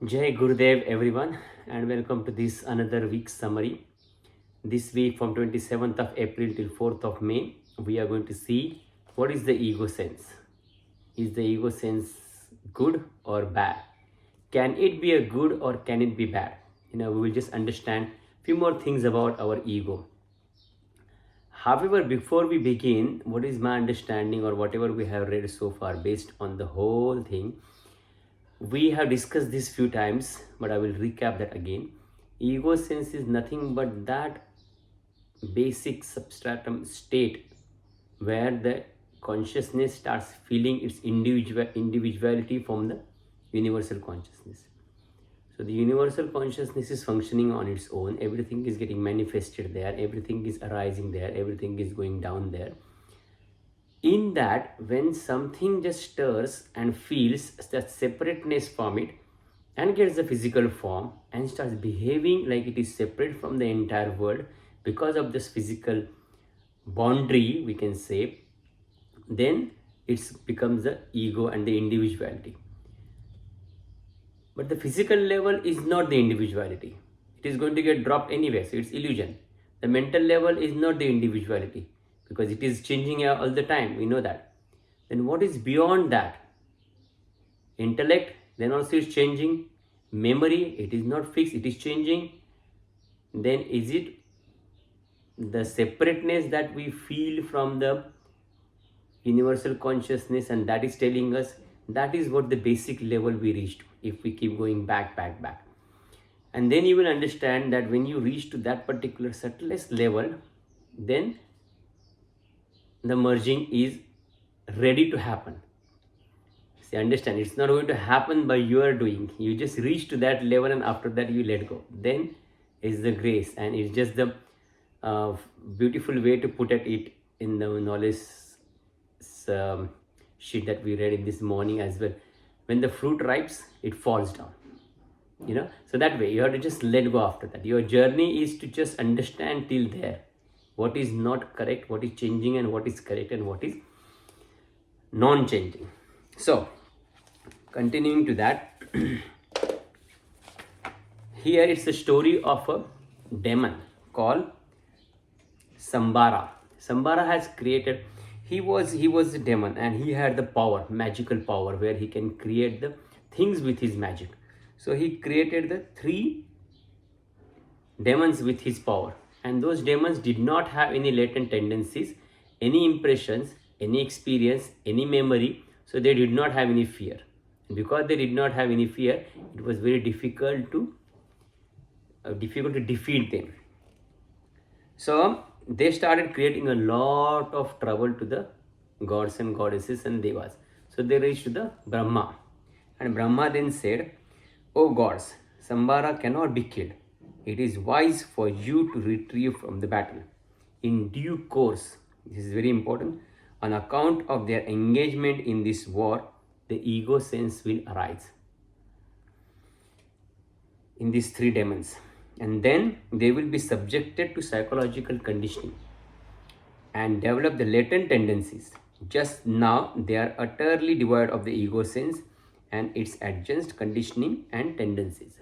Jai Gurudev everyone, and welcome to this another week's summary. This week from 27th of April till 4th of May, we are going to see what is the ego sense. Is the ego sense good or bad? Can it be a good or can it be bad? We will just understand few more things about our ego. However, before we begin, what is my understanding or whatever we have read so far based on the whole thing, we have discussed this few times, but I will recap that again. Ego sense is nothing but that basic substratum state where the consciousness starts feeling its individuality from the universal consciousness. So the universal consciousness is functioning on its own, everything is getting manifested there, everything is arising there, everything is going down there. In that, when something just stirs and feels that separateness from it and gets a physical form and starts behaving like it is separate from the entire world because of this physical boundary, we can say, then it becomes the ego and the individuality. But the physical level is not the individuality. It is going to get dropped anyway, so it's illusion. The mental level is not the individuality because it is changing all the time, we know that. Then what is beyond that? Intellect, then also is changing. Memory, it is not fixed, it is changing. Then is it the separateness that we feel from the universal consciousness, and that is telling us that is what the basic level we reached if we keep going back. And then you will understand that when you reach to that particular subtlest level, then the merging is ready to happen. See, understand, it's not going to happen by your doing. You just reach to that level and after that you let go. Then is the grace, and it's just the beautiful way to put it in the knowledge sheet that we read in this morning as well. When the fruit ripes, it falls down. So that way you have to just let go after that. Your journey is to just understand till there what is not correct, what is changing, and what is correct, and what is non-changing. So continuing to that, here it's a story of a demon called Sambara. Sambara has created, he was a demon, and he had the power, magical power, where he can create the things with his magic. So he created the 3 demons with his power, and those demons did not have any latent tendencies, any impressions, any experience, any memory. So they did not have any fear, and because they did not have any fear, it was very difficult to defeat them. So they started creating a lot of trouble to the gods and goddesses and devas. So they reached to the Brahma, and Brahma then said, "O gods, Sambara cannot be killed. It is wise for you to retrieve from the battle. In due course," this is very important, "on account of their engagement in this war, the ego sense will arise in these 3 demons, and then they will be subjected to psychological conditioning and develop the latent tendencies. Just now, they are utterly devoid of the ego sense and its adjacent conditioning and tendencies."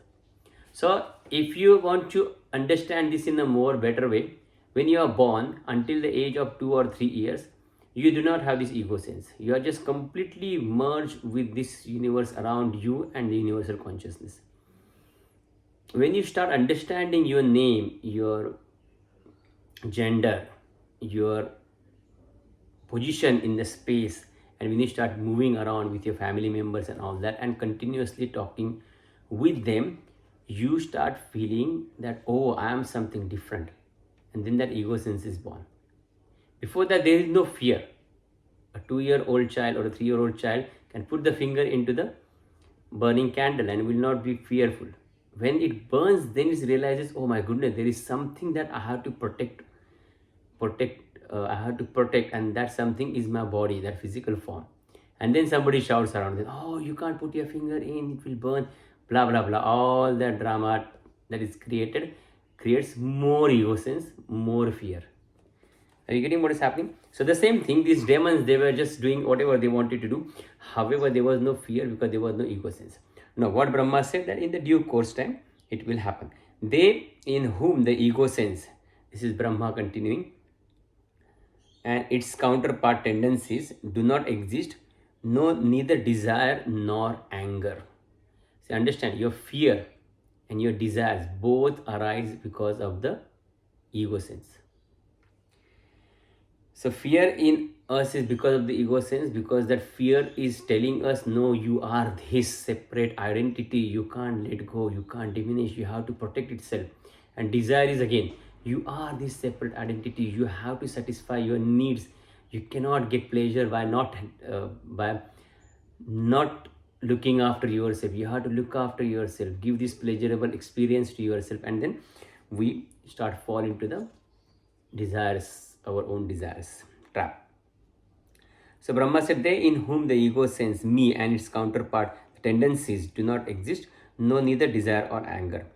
So, if you want to understand this in a more better way, when you are born until the age of 2 or 3 years, you do not have this ego sense. You are just completely merged with this universe around you and the universal consciousness. When you start understanding your name, your gender, your position in the space, and when you start moving around with your family members and all that and continuously talking with them, you start feeling that, oh, I am something different, and then that ego sense is born. Before that, there is no fear. A 2-year-old child or a 3-year-old child can put the finger into the burning candle and will not be fearful. When it burns, then it realizes, oh my goodness, there is something that I have to protect, and that something is my body, that physical form. And then somebody shouts around them, oh, you can't put your finger in, it will burn, blah blah blah. All that drama that is created creates more ego sense, more fear. Are you getting what is happening? So the same thing, these demons, they were just doing whatever they wanted to do. However, there was no fear because there was no ego sense. No, what Brahma said, that in the due course time it will happen. They in whom the ego sense, this is Brahma continuing, and its counterpart tendencies do not exist, no neither desire nor anger. See, understand, your fear and your desires both arise because of the ego sense. So fear in us is because of the ego sense, because that fear is telling us, no, you are this separate identity, you can't let go, you can't diminish, you have to protect itself. And desire is again, you are this separate identity, you have to satisfy your needs, you cannot get pleasure by not looking after yourself, you have to look after yourself, give this pleasurable experience to yourself, and then we start fall into the desires, our own desires trap. So Brahma said, they in whom the ego sense, me and its counterpart tendencies do not exist, no neither desire or anger,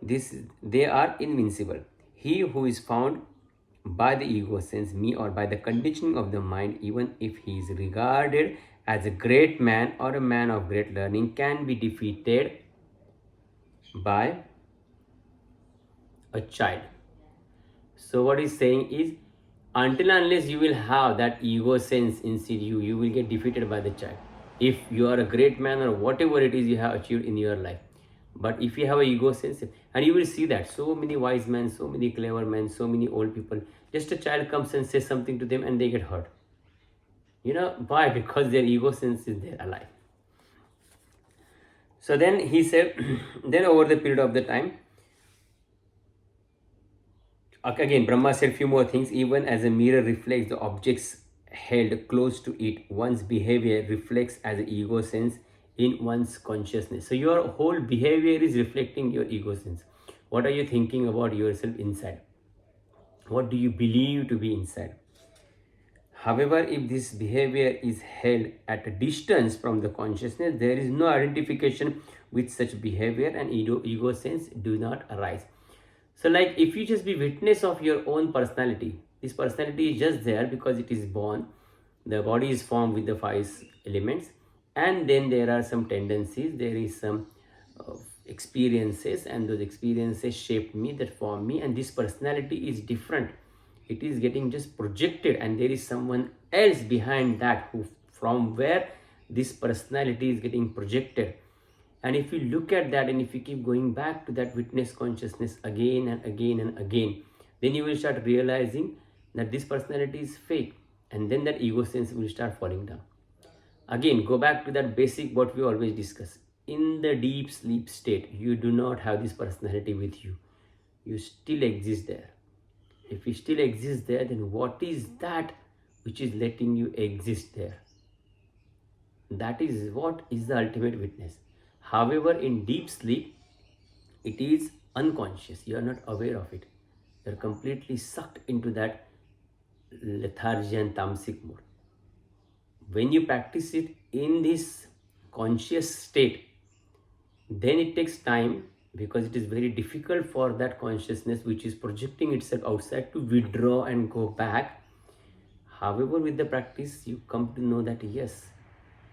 this they are invincible. He who is found by the ego sense, me, or by the conditioning of the mind, even if he is regarded as a great man or a man of great learning, can be defeated by a child. So what he's saying is, until unless you will have that ego sense inside you, you will get defeated by the child. If you are a great man or whatever it is you have achieved in your life, but if you have a ego sense, and you will see that so many wise men, so many clever men, so many old people, just a child comes and says something to them and they get hurt. You know why? Because their ego sense is there alive. So then he said, then over the period of the time, again Brahma said few more things. Even as a mirror reflects the objects held close to it, one's behavior reflects as an ego sense in one's consciousness. So your whole behavior is reflecting your ego sense. What are you thinking about yourself inside? What do you believe to be inside? However, if this behavior is held at a distance from the consciousness, there is no identification with such behavior, and ego sense do not arise. So like if you just be witness of your own personality, this personality is just there because it is born. The body is formed with the 5 elements, and then there are some tendencies, there is some experiences, and those experiences shaped me, that form me, and this personality is different. It is getting just projected, and there is someone else behind that who, from where this personality is getting projected. And if you look at that, and if you keep going back to that witness consciousness again and again and again, then you will start realizing that this personality is fake, and then that ego sense will start falling down. Again, go back to that basic what we always discuss. In the deep sleep state, you do not have this personality with you. You still exist there. If you still exist there, then what is that which is letting you exist there? That is what is the ultimate witness. However, in deep sleep, it is unconscious. You are not aware of it. You are completely sucked into that lethargy and tamasic mode. When you practice it in this conscious state, then it takes time, because it is very difficult for that consciousness which is projecting itself outside to withdraw and go back. However, with the practice, you come to know that yes,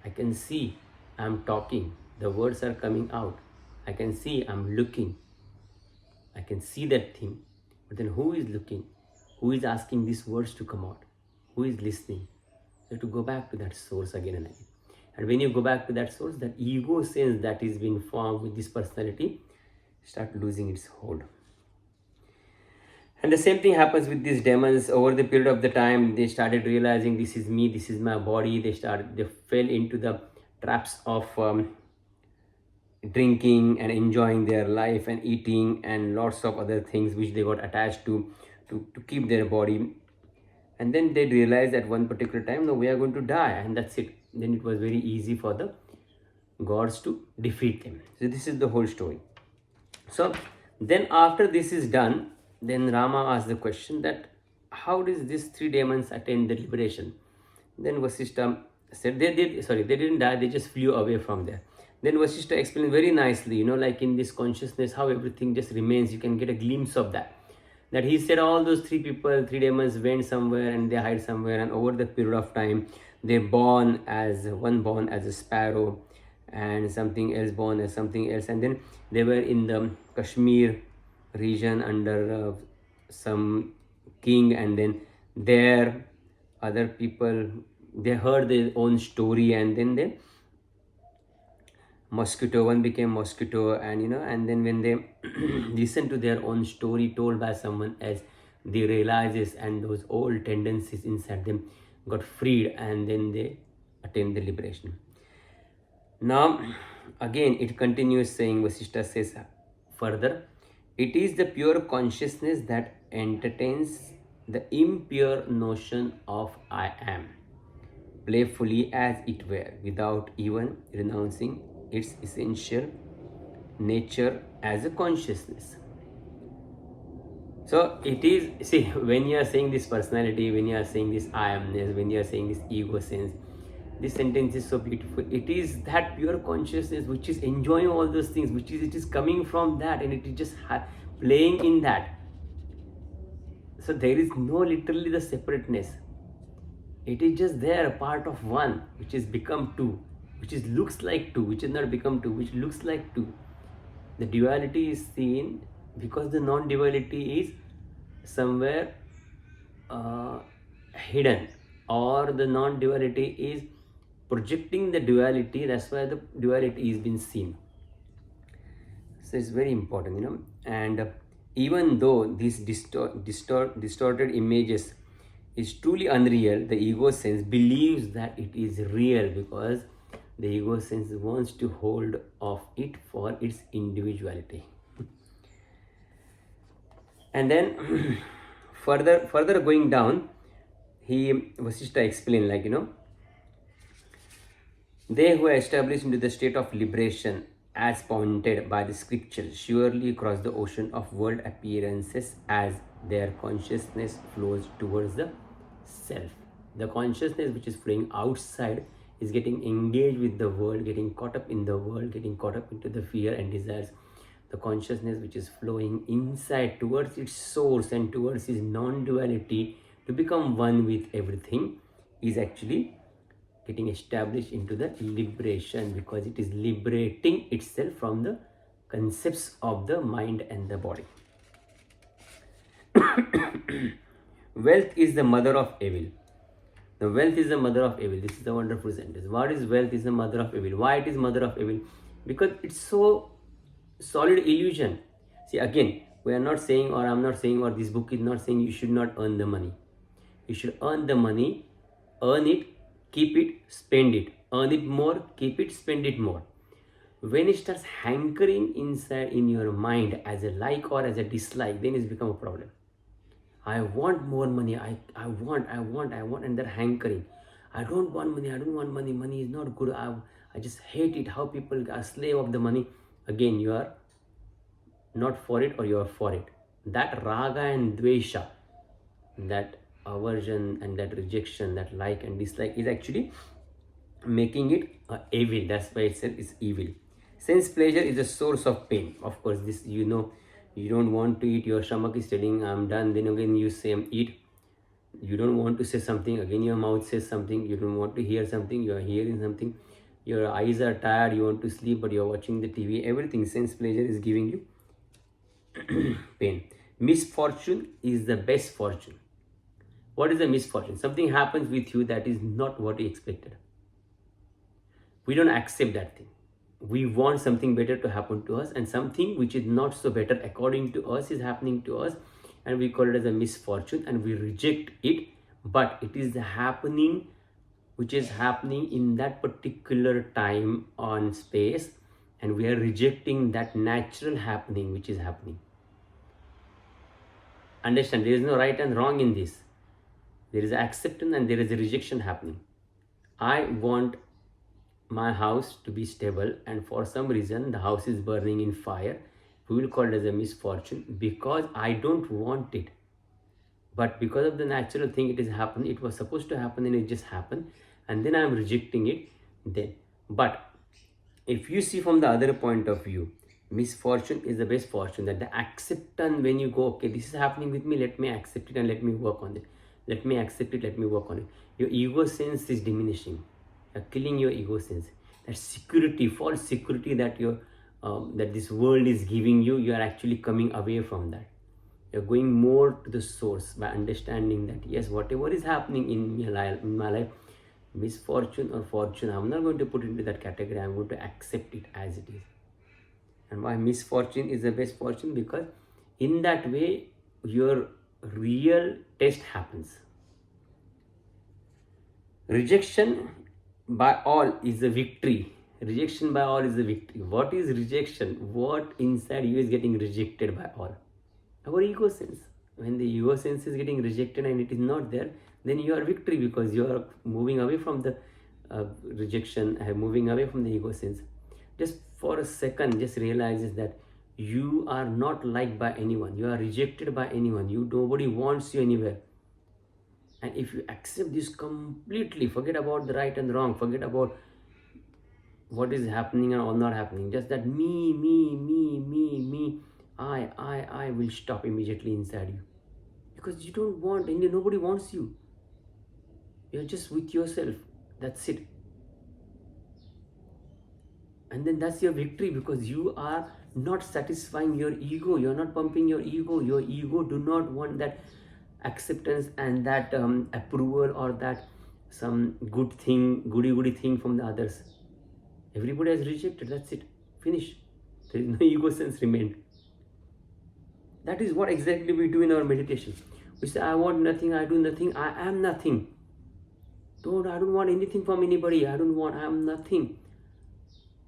I can see I'm talking, the words are coming out, I can see I'm looking, I can see that thing, but then who is looking? Who is asking these words to come out? Who is listening? You have to go back to that source again and again. And when you go back to that source, that ego sense that is being formed with this personality start losing its hold. And the same thing happens with these demons. Over the period of the time, they started realizing this is me, this is my body. They fell into the traps of drinking and enjoying their life and eating and lots of other things which they got attached to keep their body. And then they realized at one particular time, no, we are going to die, and that's it. Then it was very easy for the gods to defeat them. So this is the whole story. So then after this is done, then Rama asked the question that how does these 3 demons attain the liberation? Then Vasistha said they didn't die, they just flew away from there. Then Vasistha explained very nicely, like in this consciousness, how everything just remains. You can get a glimpse of that. That he said all those 3 people, 3 demons went somewhere and they hide somewhere, and over the period of time, one born as a sparrow, and something else born as something else, and then they were in the Kashmir region under some king, and then there other people, they heard their own story, and then they mosquito, one became mosquito, and and then when they listen to their own story told by someone else, they realizes, and those old tendencies inside them got freed, and then they attained the liberation. Now, again, it continues saying, Vasishtha says further, it is the pure consciousness that entertains the impure notion of I am, playfully as it were, without even renouncing its essential nature as a consciousness. So it is, see, when you are saying this personality, when you are saying this I amness, when you are saying this ego sense, this sentence is so beautiful. It is that pure consciousness which is enjoying all those things, which is, it is coming from that, and it is just playing in that. So there is no literally the separateness. It is just there, a part of one, which is become two, which is looks like two, which is not become two, which looks like two. The duality is seen because the non-duality is somewhere hidden, or the non-duality is projecting the duality. That's why the duality is being seen. So it's very important, and even though these distorted images is truly unreal, the ego sense believes that it is real, because the ego sense wants to hold of it for its individuality. And then further going down, Vasishtha explained, like, they who are established into the state of liberation as pointed by the scriptures surely cross the ocean of world appearances as their consciousness flows towards the self. The consciousness which is flowing outside is getting engaged with the world, getting caught up in the world, getting caught up into the fear and desires. The consciousness which is flowing inside towards its source and towards its non-duality to become one with everything is actually getting established into the liberation, because it is liberating itself from the concepts of the mind and the body. Wealth is the mother of evil. The wealth is the mother of evil. This is a wonderful sentence. What is wealth is the mother of evil? Why it is mother of evil? Because it's so solid illusion. See, again, we are not saying, or I'm not saying, or this book is not saying you should not earn the money. You should earn the money, earn it, keep it, spend it. Earn it more, keep it, spend it more. When it starts hankering inside in your mind as a like or as a dislike, then it's become a problem. I want more money, I want, and they're hankering. I don't want money, money is not good, I just hate it, how people are slave of the money. Again, you are not for it, or you are for it. That raga and dvesha, that aversion and that rejection, that like and dislike, is actually making it evil. That's why itself is evil. Sense pleasure is a source of pain. Of course, this, you don't want to eat, your stomach is telling I'm done, then again you say eat. You don't want to say something, again your mouth says something. You don't want to hear something, you are hearing something. Your eyes are tired, you want to sleep, but you are watching the TV. Everything, sense pleasure is giving you pain. Misfortune is the best fortune. What is the misfortune? Something happens with you that is not what you expected. We don't accept that thing. We want something better to happen to us, and something which is not so better according to us is happening to us, and we call it as a misfortune, and we reject it. But it is the happening which is happening in that particular time on space, and we are rejecting that natural happening which is happening. Understand, there is no right and wrong in this. There is acceptance and there is a rejection happening. I want my house to be stable, and for some reason the house is burning in fire. We will call it as a misfortune, because I don't want it, but because of the natural thing it is happening. It was supposed to happen and it just happened, and then I am rejecting it. Then, but if you see from the other point of view, misfortune is the best fortune. That the acceptance, when you go, okay, this is happening with me, let me accept it and let me work on it. Let me accept it, let me work on it. Your ego sense is diminishing. You're killing your ego sense. that security, false security that that this world is giving you, you are actually coming away from that. You're going more to the source by understanding that yes, whatever is happening in my life, misfortune or fortune, I'm not going to put into that category. I'm going to accept it as it is. And why misfortune is the best fortune? Because in that way your real test happens. Rejection by all is a victory. Rejection by all is a victory. What is rejection? What inside you is getting rejected by all? Our ego sense. When the ego sense is getting rejected and it is not there, then you are victory, because you are moving away from the rejection, moving away from the ego sense. Just for a second, just realizes that you are not liked by anyone. You are rejected by anyone. Nobody wants you anywhere. And if you accept this completely, forget about the right and wrong, forget about what is happening and all not happening, just that me, I will stop immediately inside you. Because you don't want, and nobody wants you. You're just with yourself. That's it. And then that's your victory, because you are not satisfying your ego. You're not pumping your ego. Your ego do not want that acceptance and that approval, or that some goody thing from the others. Everybody has rejected. That's it. Finish. There is no ego sense remained. That is what exactly we do in our meditation. We say, I want nothing, I do nothing, I am nothing. I don't want anything from anybody. I am nothing.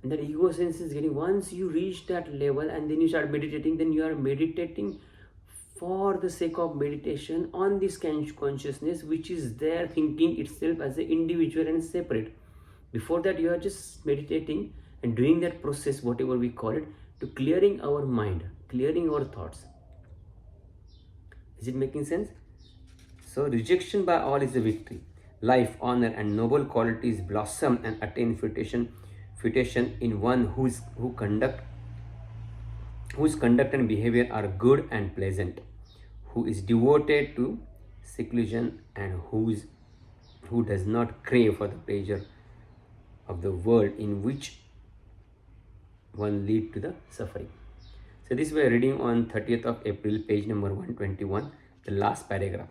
And that ego sense is getting, once you reach that level and then you start meditating, then you are meditating for the sake of meditation on this consciousness, which is there thinking itself as an individual and separate. Before that, you are just meditating and doing that process, whatever we call it, to clearing our mind, clearing our thoughts. Is it making sense? So rejection by all is a victory. Life, honor, and noble qualities blossom and attain fruition in one whose conduct and behavior are good and pleasant, who is devoted to seclusion, and who does not crave for the pleasure of the world in which one lead to the suffering. So this we are reading on 30th of April, page number 121, the last paragraph.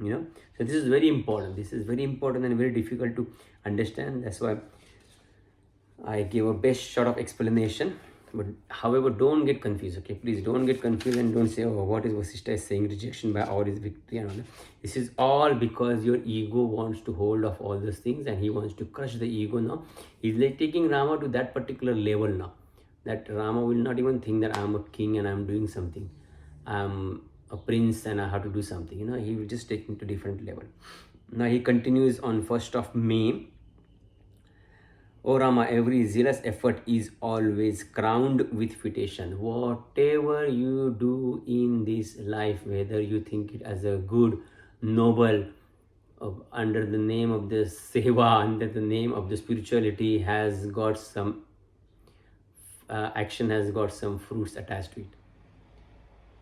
So this is very important. This is very important and very difficult to understand. That's why I gave a best shot of explanation. But however, don't get confused. Okay, please don't get confused and don't say, oh, what is Vasistha is saying? Rejection by all is victory and all that. This is all because your ego wants to hold off all those things, and he wants to crush the ego now. He's like taking Rama to that particular level now, that Rama will not even think that I'm a king and I'm doing something. I'm a prince and I have to do something. He will just take him to different level. Now he continues on 1st of May. O Rama, every zealous effort is always crowned with fruition. Whatever you do in this life, whether you think it as a good, noble, under the name of the seva, under the name of the spirituality, has got some action, has got some fruits attached to it.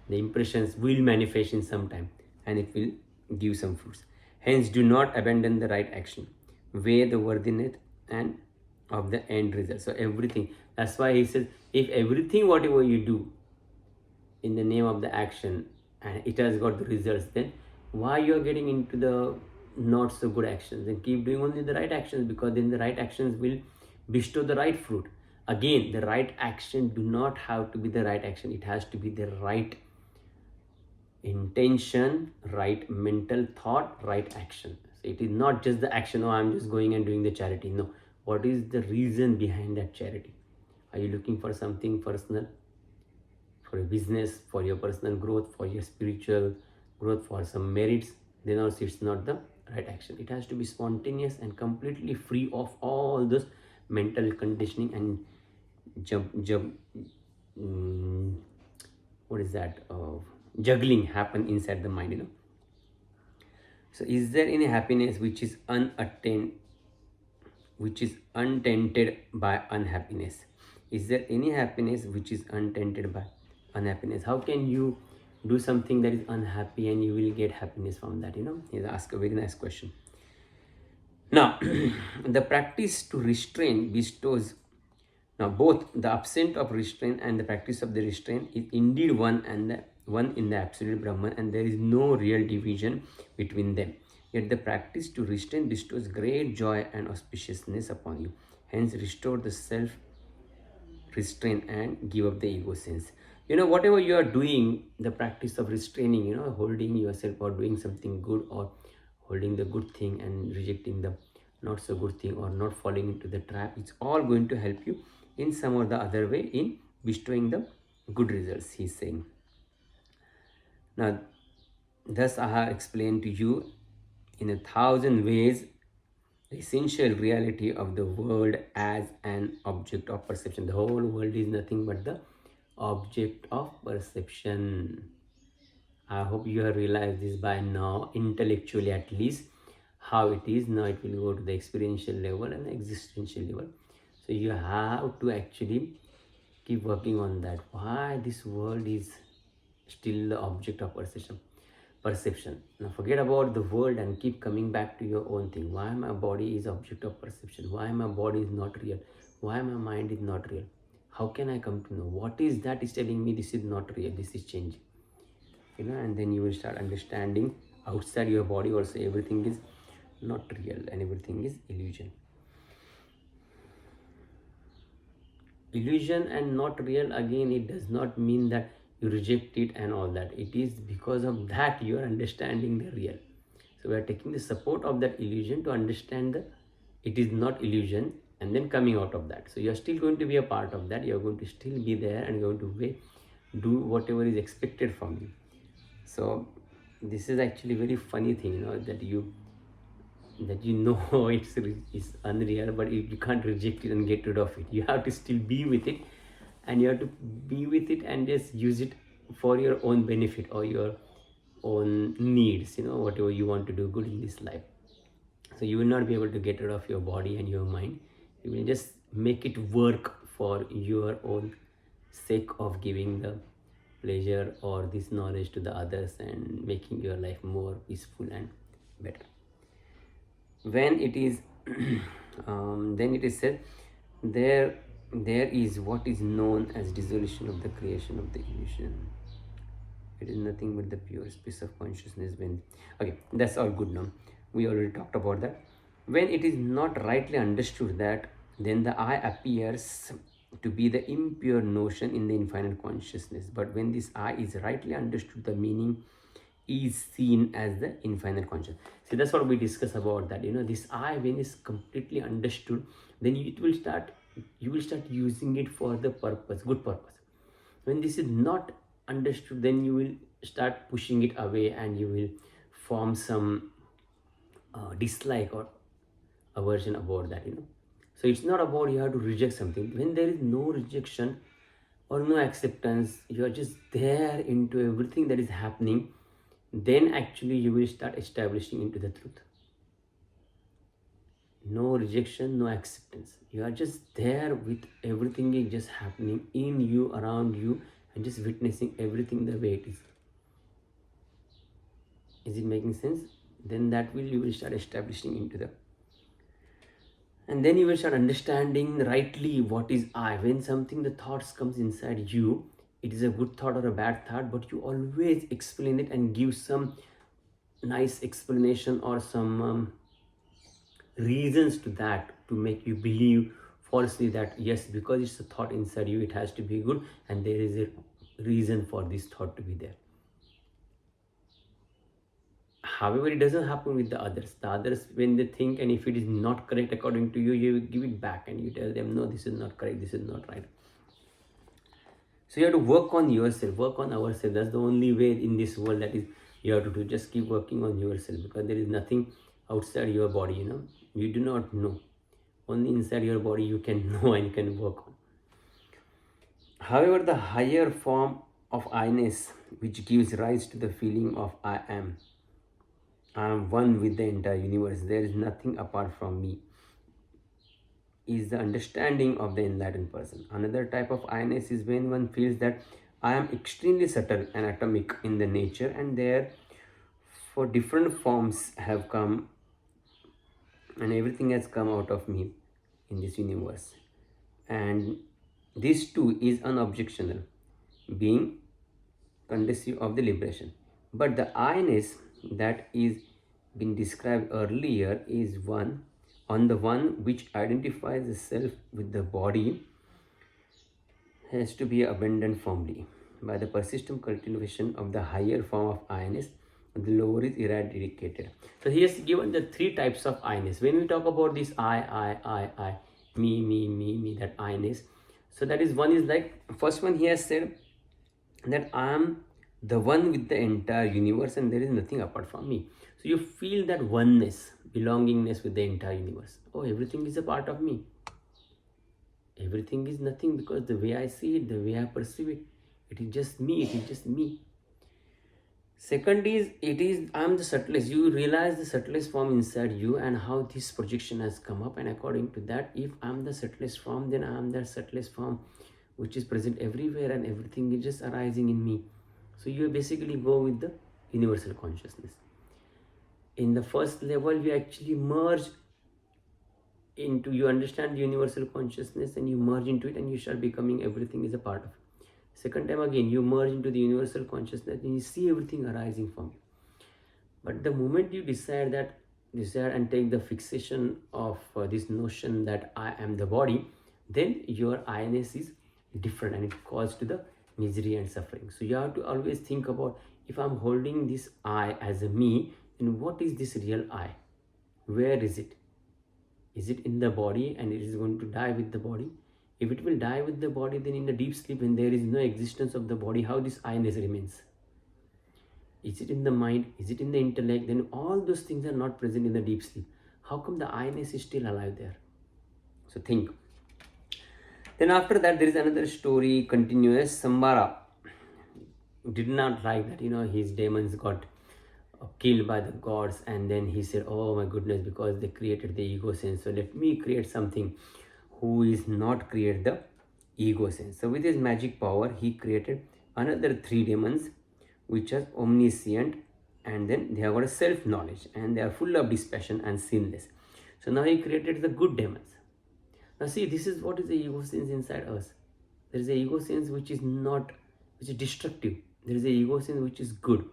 The impressions will manifest in some time and it will give some fruits. Hence, do not abandon the right action. Weigh the worthiness and of the end result. So everything, that's why he says, if everything whatever you do in the name of the action and it has got the results, then why you are getting into the not so good actions? Then keep doing only the right actions, because then the right actions will bestow the right fruit. Again, the right action do not have to be the right action. It has to be the right intention, right mental thought, right action. So it is not just the action, oh, I'm just going and doing the charity. No. What is the reason behind that charity? Are you looking for something personal? For a business, for your personal growth, for your spiritual growth, for some merits? Then also it's not the right action. It has to be spontaneous and completely free of all those mental conditioning and juggling happen inside the mind. So is there any happiness which is untainted by unhappiness? Is there any happiness which is untainted by unhappiness? How can you do something that is unhappy and you will get happiness from that? He's asked a very nice question. Now, the practice to restrain bestows. Now, both the absent of restraint and the practice of the restraint is indeed one and the one in the absolute Brahman, and there is no real division between them. Yet the practice to restrain bestows great joy and auspiciousness upon you. Hence, restore the self restraint and give up the ego sense. Whatever you are doing, the practice of restraining, holding yourself or doing something good, or holding the good thing and rejecting the not so good thing, or not falling into the trap, it's all going to help you in some or the other way in bestowing the good results, he's saying. Now, thus I have explained to you in 1,000 ways the essential reality of the world as an object of perception. The whole world is nothing but the object of perception. I hope you have realized this by now, intellectually at least, how it is. Now it will go to the experiential level and existential level. So you have to actually keep working on that. Why this world is still the object of perception. Now forget about the world and keep coming back to your own thing. Why my body is object of perception? Why my body is not real? Why my mind is not real? How can I come to know? What is that is telling me this is not real, this is changing? And then you will start understanding outside your body also everything is not real and everything is illusion. Illusion and not real, again, it does not mean that you reject it and all that. It is because of that you are understanding the real. So we are taking the support of that illusion to understand that it is not illusion, and then coming out of that. So you are still going to be a part of that. You are going to still be there and you're going to do whatever is expected from you. So this is actually very funny thing, that it's unreal, but you can't reject it and get rid of it. You have to still be with it, and you have to be with it and just use it for your own benefit or your own needs, whatever you want to do good in this life. So you will not be able to get rid of your body and your mind. You will just make it work for your own sake of giving the pleasure or this knowledge to the others and making your life more peaceful and better. When it is then it is said, there is what is known as dissolution of the creation of the illusion. It is nothing but the pure space of consciousness. When okay, that's all good. Now we already talked about that. When it is not rightly understood, that then the I appears to be the impure notion in the infinite consciousness. But when this I is rightly understood, the meaning is seen as the infinite consciousness. See, that's what we discuss about that. This I, when is completely understood, then you will start using it for the purpose, good purpose. When this is not understood, then you will start pushing it away and you will form some dislike or aversion about that. So it's not about you have to reject something. When there is no rejection or no acceptance, you are just there into everything that is happening, then actually you will start establishing into the truth. No rejection, no acceptance. You are just there with everything is just happening in you, around you, and just witnessing everything the way it is. Is it making sense? Then that will you will start establishing into the, and then you will start understanding rightly what is I. When something, the thoughts comes inside you, it is a good thought or a bad thought, but you always explain it and give some nice explanation or some reasons to that, to make you believe falsely that yes, because it's a thought inside you, it has to be good, and there is a reason for this thought to be there. However, it doesn't happen with the others. The others, when they think, and if it is not correct according to you, you give it back and you tell them, no, this is not correct, this is not right. So you have to work on yourself, work on ourselves. That's the only way in this world that is you have to do. Just keep working on yourself, because there is nothing outside your body. You do not know. Only inside your body you can know and you can work on. However, the higher form of I-ness, which gives rise to the feeling of I am one with the entire universe, there is nothing apart from me, is the understanding of the enlightened person. Another type of I-ness is when one feels that I am extremely subtle and atomic in the nature, and there for different forms have come and everything has come out of me in this universe. And this too is unobjectional, being conducive of the liberation. But the I-ness that is been described earlier is the one which identifies the self with the body has to be abandoned firmly by the persistent cultivation of the higher form of I-ness. The lower is eradicated. So he has given the three types of I-ness. When we talk about this I, me, that I-ness. So that is one is like, first one he has said that I am the one with the entire universe and there is nothing apart from me. So you feel that oneness, belongingness with the entire universe. Oh, everything is a part of me. Everything is nothing because the way I see it, the way I perceive it, it is just me, it is just me. Second is, I am the subtlest. You realize the subtlest form inside you and how this projection has come up. And according to that, if I am the subtlest form, then I am the subtlest form which is present everywhere and everything is just arising in me. So you basically go with the universal consciousness. In the first level, you actually merge into, you understand the universal consciousness and you merge into it and you start becoming everything is a part of it. Second time again, you merge into the universal consciousness and you see everything arising from you. But the moment you decide and take the fixation of this notion that I am the body, then your I-ness is different and it calls to the misery and suffering. So you have to always think about, if I'm holding this I as a me, then what is this real I? Where is it? Is it in the body and it is going to die with the body? If it will die with the body, then in the deep sleep, when there is no existence of the body, how this I-ness remains? Is it in the mind? Is it in the intellect? Then all those things are not present in the deep sleep. How come the I-ness is still alive there? So think. Then after that, there is another story, continuous. Sambara did not like that, his demons got killed by the gods, and then he said, oh my goodness, because they created the ego sense, so let me create something who is not create the ego sense. So with his magic power, he created another three demons which are omniscient, and then they have got a self-knowledge and they are full of dispassion and sinless. So now he created the good demons. Now see, this is what is the ego sense inside us. There is a ego sense which is destructive. There is a ego sense which is good.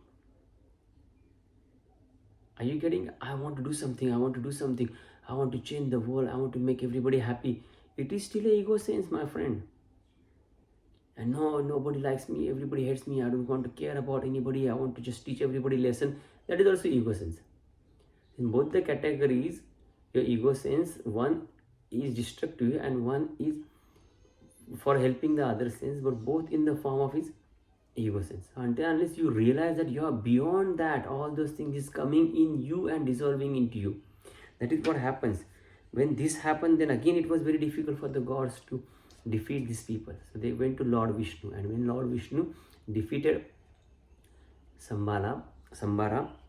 Are you getting? I want to do something, I want to change the world, I want to make everybody happy. It is still a ego sense, my friend. And no, nobody likes me, everybody hates me, I don't want to care about anybody, I want to just teach everybody lesson. That is also ego sense. In both the categories, your ego sense, one is destructive and one is for helping the other sense, but both in the form of his ego sense. Until unless you realize that you are beyond that, all those things is coming in you and dissolving into you. That is what happens. When this happened, then again it was very difficult for the gods to defeat these people. So they went to Lord Vishnu, and when Lord Vishnu defeated Sambara,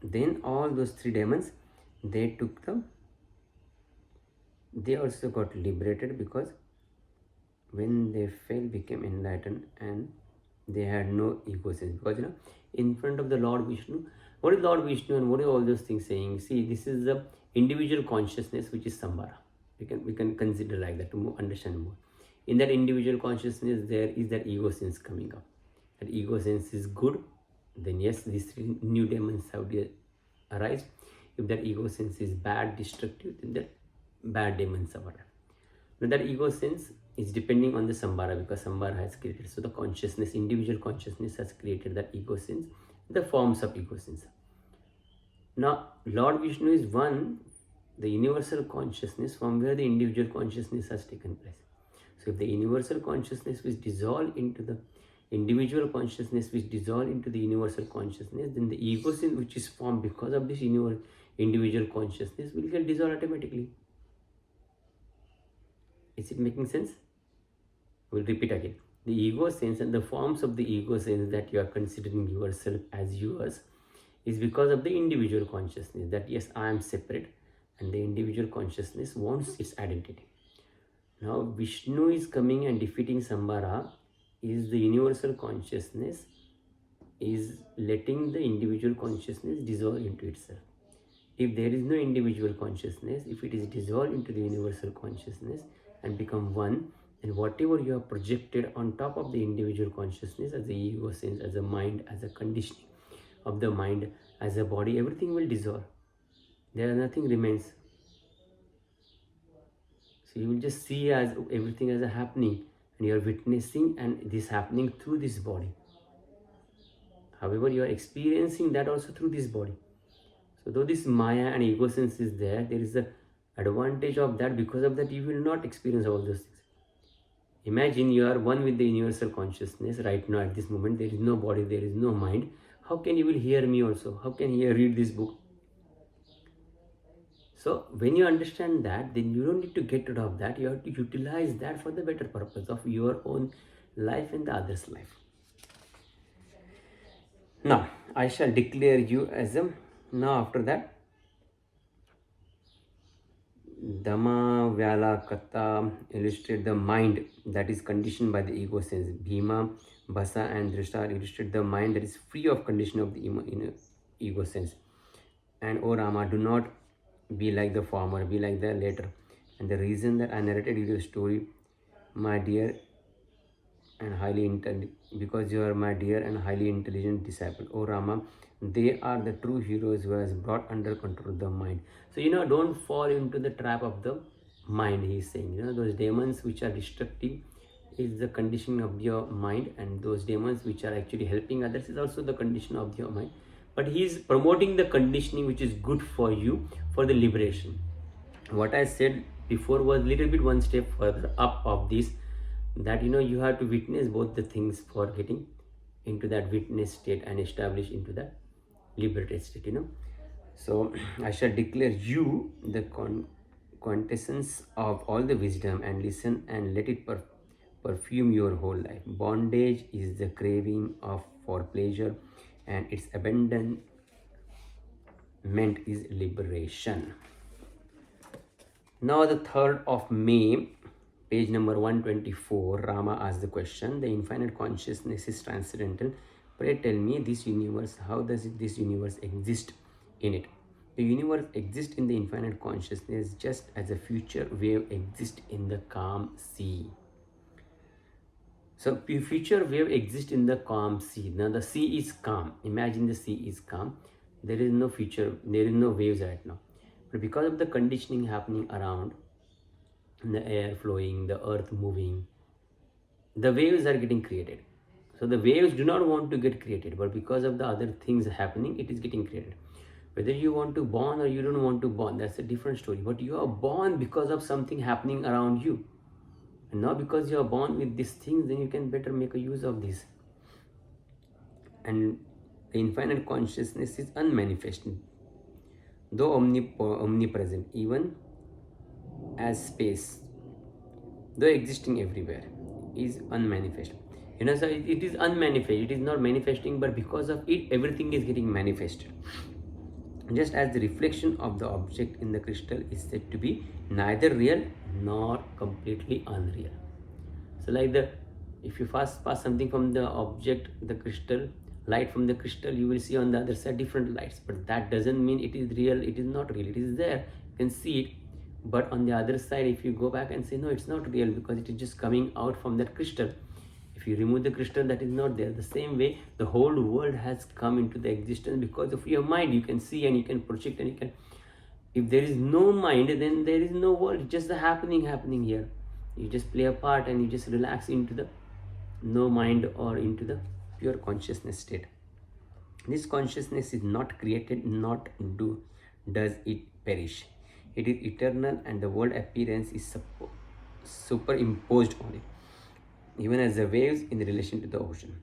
then all those three demons, they also got liberated, because when they fell, became enlightened and they had no ego sense. Because in front of the Lord Vishnu, what is Lord Vishnu and what are all those things saying? See, this is the individual consciousness which is Sambara. We can consider like that to understand more. In that individual consciousness, there is that ego sense coming up. That ego sense is good, then yes, these three new demons have to arise. If that ego sense is bad, destructive, then that bad demons have arrived. Now that ego sense is depending on the Sambara, because Sambara has created. So the consciousness, individual consciousness has created that ego sense, the forms of ego sense. Now Lord Vishnu is one, the universal consciousness from where the individual consciousness has taken place. So if the universal consciousness which dissolve into the individual consciousness which dissolve into the universal consciousness, then the ego sense which is formed because of this individual consciousness will get dissolved automatically. Is it making sense? We'll repeat again. The ego sense and the forms of the ego sense that you are considering yourself as yours is because of the individual consciousness, that yes, I am separate, and the individual consciousness wants its identity. Now Vishnu is coming and defeating Sambara, is the universal consciousness is letting the individual consciousness dissolve into itself. If there is no individual consciousness, if it is dissolved into the universal consciousness and become one, then whatever you have projected on top of the individual consciousness as the ego sense, as a mind, as a conditioning of the mind, as a body, everything will dissolve. There nothing remains. So you will just see as everything as a happening, and you are witnessing and this happening through this body. However, you are experiencing that also through this body. So though this Maya and ego sense is there is a advantage of that. Because of that, you will not experience all those things. Imagine you are one with the universal consciousness right now at this moment. There is no body, there is no mind. How can you will hear me also? How can you read this book? So when you understand that, then you don't need to get rid of that. You have to utilize that for the better purpose of your own life and the other's life. Now, I shall declare you as a, now after that, Dhamma Vyala Kata illustrate the mind that is conditioned by the ego sense. Bhima, Basa and Drishta illustrate the mind that is free of condition of the ego sense. And O Rama, do not be like the former, be like the later. And the reason that I narrated you the story, my dear and highly intelligent, because you are my dear and highly intelligent disciple, O Rama, they are the true heroes who has brought under control the mind. So don't fall into the trap of the mind. He is saying, those demons which are destructive is the condition of your mind, and those demons which are actually helping others is also the condition of your mind. But he is promoting the conditioning which is good for you for the liberation. What I said before was little bit one step further up of this, that you have to witness both the things for getting into that witness state and establish into that liberated state. So I shall declare you the quintessence of all the wisdom, and listen and let it perfume your whole life. Bondage is the craving for pleasure, and its abandonment is liberation. Now the 3rd of May, page number 124, Rama asks the question, the infinite consciousness is transcendental. Pray tell me, this universe, how does this universe exist in it? The universe exists in the infinite consciousness just as a future wave exists in the calm sea. So future wave exists in the calm sea. Now the sea is calm. Imagine the sea is calm. There is no future, there is no waves right now. But because of the conditioning happening around, the air flowing, the earth moving, the waves are getting created. So the waves do not want to get created, but because of the other things happening, it is getting created. Whether you want to born or you don't want to born, that's a different story. But you are born because of something happening around you. And now because you are born with these things, then you can better make a use of this. And the infinite consciousness is unmanifested, though omnipresent, even as space, though existing everywhere, is unmanifested. So it is unmanifested, it is not manifesting, but because of it, everything is getting manifested. Just as the reflection of the object in the crystal is said to be neither real nor completely unreal. So like if you pass something from the object, the crystal, light from the crystal, you will see on the other side different lights, but that doesn't mean it is real, it is not real. It is there, you can see it, but on the other side, if you go back and say no, it's not real, because it is just coming out from that crystal. If you remove the crystal, that is not there. The same way, the whole world has come into the existence because of your mind. You can see and you can project and you can. If there is no mind, then there is no world. It's just the happening here. You just play a part and you just relax into the no mind or into the pure consciousness state. This consciousness is not created, not does it perish. It is eternal, and the world appearance is superimposed on it, even as the waves in relation to the ocean.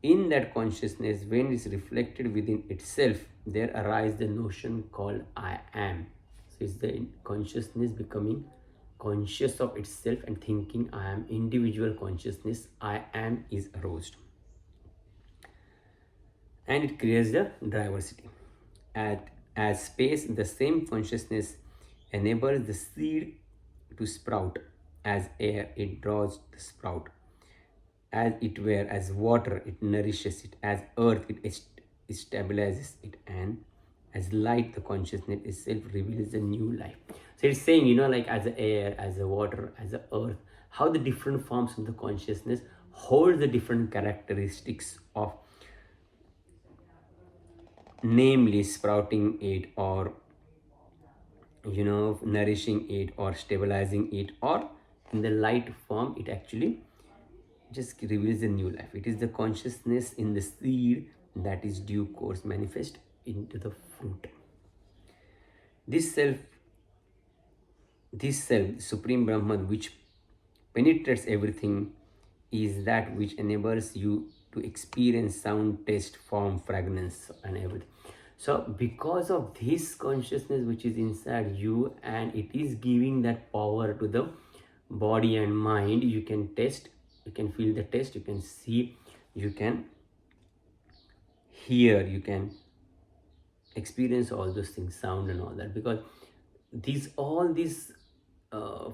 In that consciousness, when it is reflected within itself, there arises the notion called I am. So it's the consciousness becoming conscious of itself and thinking I am. Individual consciousness, I am, is aroused. And it creates the diversity. As space, the same consciousness enables the seed to sprout. As air, it draws the sprout. As it were, as water, it nourishes it. As earth, it stabilizes it. And As light, the consciousness itself reveals a new life. So it's saying, like as a air, as a water, as a earth, how the different forms of the consciousness hold the different characteristics of, namely sprouting it, or nourishing it, or stabilizing it, or in the light form it actually just reveals a new life. It is the consciousness in the seed that is due course manifest into the fruit. This self, Supreme Brahman, which penetrates everything, is that which enables you to experience sound, taste, form, fragrance, and everything. So, because of this consciousness which is inside you, and it is giving that power to the body and mind, you can taste, you can feel the taste, you can see, you can hear, you can experience all those things, sound and all that, because all these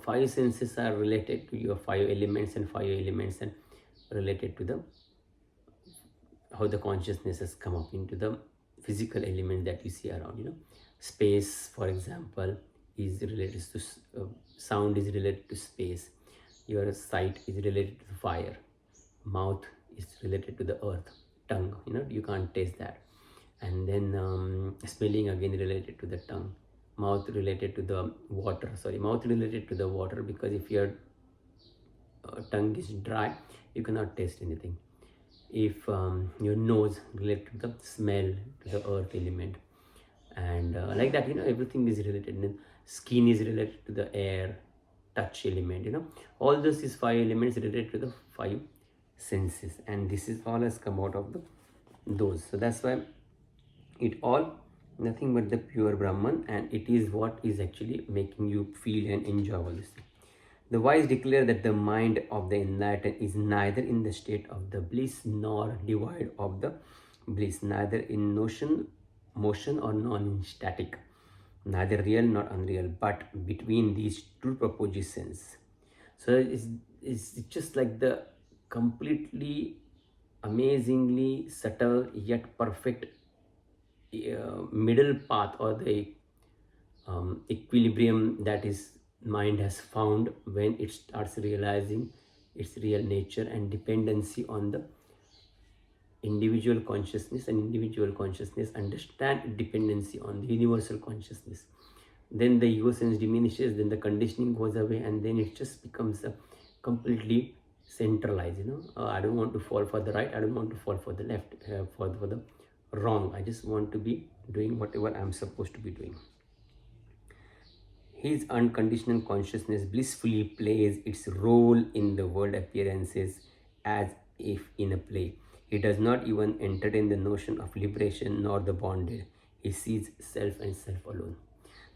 five senses are related to your five elements, and related to the how the consciousness has come up into the physical element that you see around. Space, for example, is related to sound, is related to space. Your sight is related to fire. Mouth is related to the earth. Tongue, you can't taste that. And then smelling again related to the tongue. Mouth related to the water. Mouth related to the water, because if your tongue is dry, you cannot taste anything. If your nose related to the smell, to the earth element, and like that, everything is related. And skin is related to the air, touch element. All this is five elements related to the five senses, and this is all has come out of those. So that's why it all nothing but the pure Brahman, and it is what is actually making you feel and enjoy all this thing. The wise declare that the mind of the enlightened is neither in the state of the bliss nor devoid of the bliss, neither in notion, motion, or non-static, neither real nor unreal, but between these two propositions. So it's just like the completely amazingly subtle yet perfect middle path, or the equilibrium that is mind has found when it starts realizing its real nature and dependency on the individual consciousness, and individual consciousness understand dependency on the universal consciousness. Then the ego sense diminishes, then the conditioning goes away, and then it just becomes a completely centralized. I don't want to fall for the right, I don't want to fall for the left, for the wrong. I just want to be doing whatever I'm supposed to be doing. His unconditional consciousness blissfully plays its role in the world appearances as if in a play. He does not even entertain the notion of liberation nor the bondage. He sees self and self alone.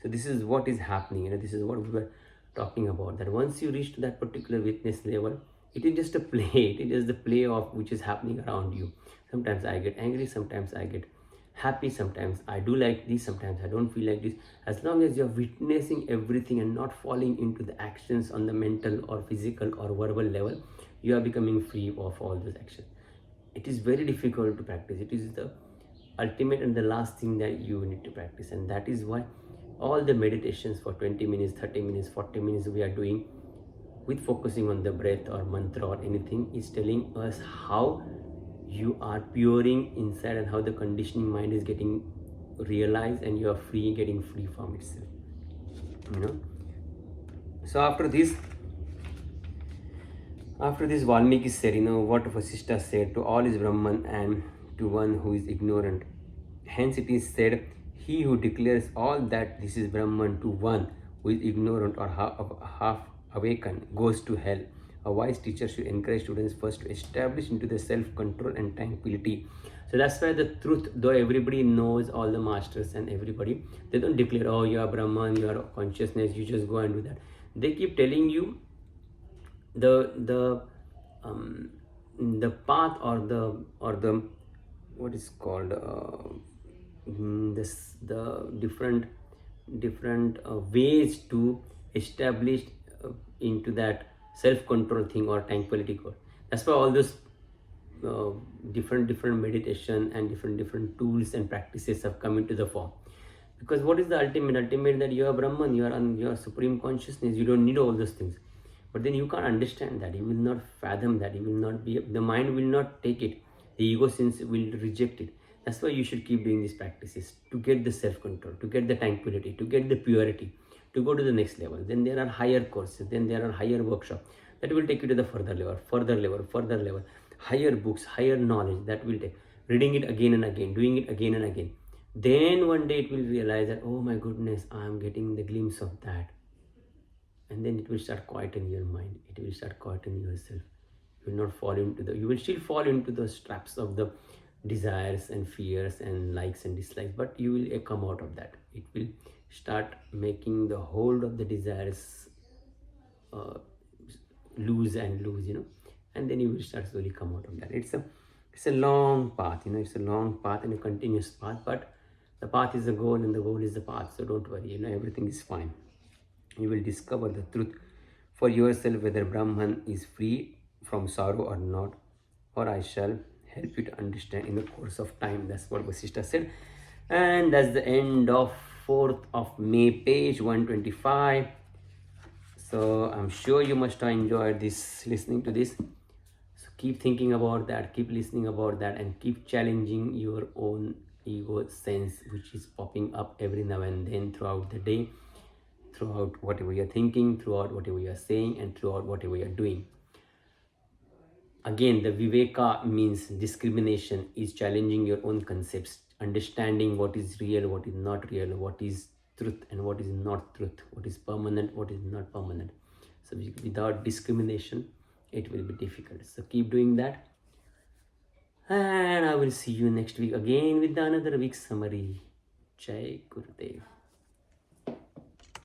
So this is what is happening. This is what we were talking about. That once you reach to that particular witness level, it is just a play. It is the play of which is happening around you. Sometimes I get angry. Sometimes I get happy, sometimes I do like this, sometimes I don't feel like this. As long as you're witnessing everything and not falling into the actions on the mental or physical or verbal level, you are becoming free of all those actions. It is very difficult to practice. It is the ultimate and the last thing that you need to practice, and that is why all the meditations for 20 minutes, 30 minutes, 40 minutes we are doing with focusing on the breath or mantra or anything is telling us how you are puring inside and how the conditioning mind is getting realized, and you are free, getting free from itself. So after this Valmiki said, what Vasistha said, to all is Brahman and to one who is ignorant. Hence it is said, he who declares all that this is Brahman to one who is ignorant or half awakened goes to hell. A wise teacher should encourage students first to establish into the self-control and tranquility. So that's why the truth, though everybody knows, all the masters and everybody, they don't declare, oh, you are Brahman, you are consciousness, you just go and do that. They keep telling you the path or the what is called the different ways to establish into that self-control thing or tranquility core. That's why all those different meditation and different tools and practices have come into the form. Because what is the ultimate that you are Brahman, you are supreme consciousness, you don't need all those things. But then you can't understand that, you will not fathom that, you will not be, the mind will not take it, the ego sense will reject it. That's why you should keep doing these practices to get the self-control, to get the tranquility, to get the purity, to go to the next level. Then there are higher courses, then there are higher workshops that will take you to the further level, higher books, higher knowledge that will take, reading it again and again, doing it again and again. Then one day it will realize that, oh my goodness, I am getting the glimpse of that. And then it will start quieten your mind, it will start quieting yourself. You will not fall into the, you will still fall into those traps of the desires and fears and likes and dislikes, but you will come out of that. It will start making the hold of the desires uh, lose and lose, and then you will start slowly come out of that. It's a long path, it's a long path and a continuous path, but the path is the goal and the goal is the path. So don't worry, everything is fine. You will discover the truth for yourself, whether Brahman is free from sorrow or not, or I shall help you to understand in the course of time. That's what Vasistha said. And that's the end of 4th of May, page 125. So I'm sure you must have enjoyed this, listening to this. So keep thinking about that, keep listening about that, and keep challenging your own ego sense, which is popping up every now and then throughout the day, throughout whatever you're thinking, throughout whatever you're saying, and throughout whatever you're doing. Again, the Viveka means discrimination, is challenging your own concepts, understanding what is real, what is not real, what is truth and what is not truth, what is permanent, what is not permanent. So without discrimination, it will be difficult. So keep doing that. And I will see you next week again with another week summary. Jai Gurudev.